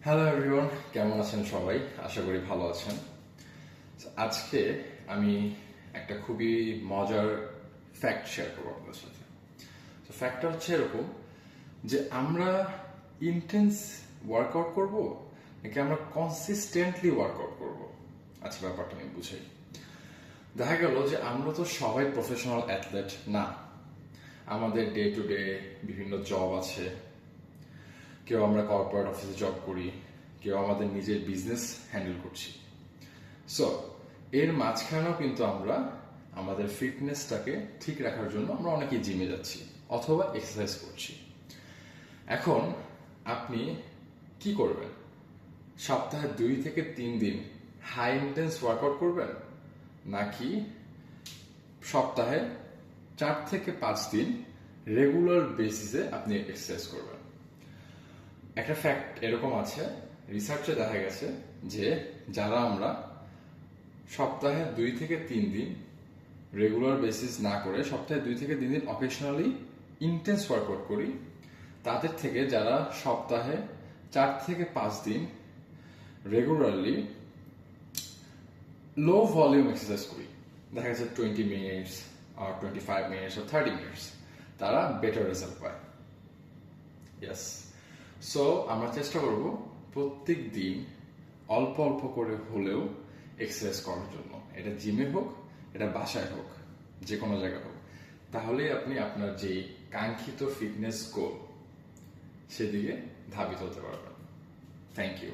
Hello everyone, কেমন আছেন সবাই? আশা করি ভালো আছেন। আজকে আমি একটা খুবই মজার ফ্যাক্ট শেয়ার করবো আপনাদের সাথে। তো ফ্যাক্টটা হচ্ছে এরকম যে আমরা ইন্টেন্স ওয়ার্কআউট করব নাকি আমরা কনসিস্টেন্টলি ওয়ার্কআউট করব। আচ্ছা, ব্যাপারটা আমি বুঝাই। দেখা গেল যে আমরা তো সবাই প্রফেশনাল অ্যাথলেট না। আমাদের ডে টু ডে বিভিন্ন জব আছে। কেউ আমরা কর্পোরেট অফিসে জব করি, কেউ আমাদের নিজের বিজনেস হ্যান্ডেল করছি। সো এর মাঝখানেও কিন্তু আমরা আমাদের ফিটনেসটাকে ঠিক রাখার জন্য আমরা অনেকেই জিমে যাচ্ছি অথবা এক্সারসাইজ করছি। এখন আপনি কি করবেন? সপ্তাহে 2 থেকে 3 দিন হাই ইন্টেন্স ওয়ার্কআউট করবেন, নাকি সপ্তাহে 4 থেকে 5 দিন রেগুলার বেসিসে আপনি এক্সারসাইজ করবেন? একটা ফ্যাক্ট এরকম আছে, রিসার্চে দেখা গেছে যে যারা আমরা সপ্তাহে 2 থেকে 3 দিন রেগুলার বেসিস না করে সপ্তাহে 2 থেকে 3 দিন অকেশনালি ইন্টেন্স ওয়ার্কআউট করি, তাদের থেকে যারা সপ্তাহে 4 থেকে 5 দিন রেগুলারলি লো ভলিউম এক্সারসাইজ করি, দেখা গেছে 20 মিনিটস আর 25 মিনিটস আর 30 মিনিটস, তারা বেটার রেজাল্ট পায়। ইয়েস। সো আমরা চেষ্টা করব প্রত্যেক দিন অল্প অল্প করে হলেও এক্সারসাইজ করার জন্য। এটা জিমে হোক, এটা বাসায় হোক, যে কোনো জায়গায় হোক। তাহলেই আপনি আপনার যে কাঙ্ক্ষিত ফিটনেস গোল সেদিকে ধাবিত হতে পারবেন। Thank you.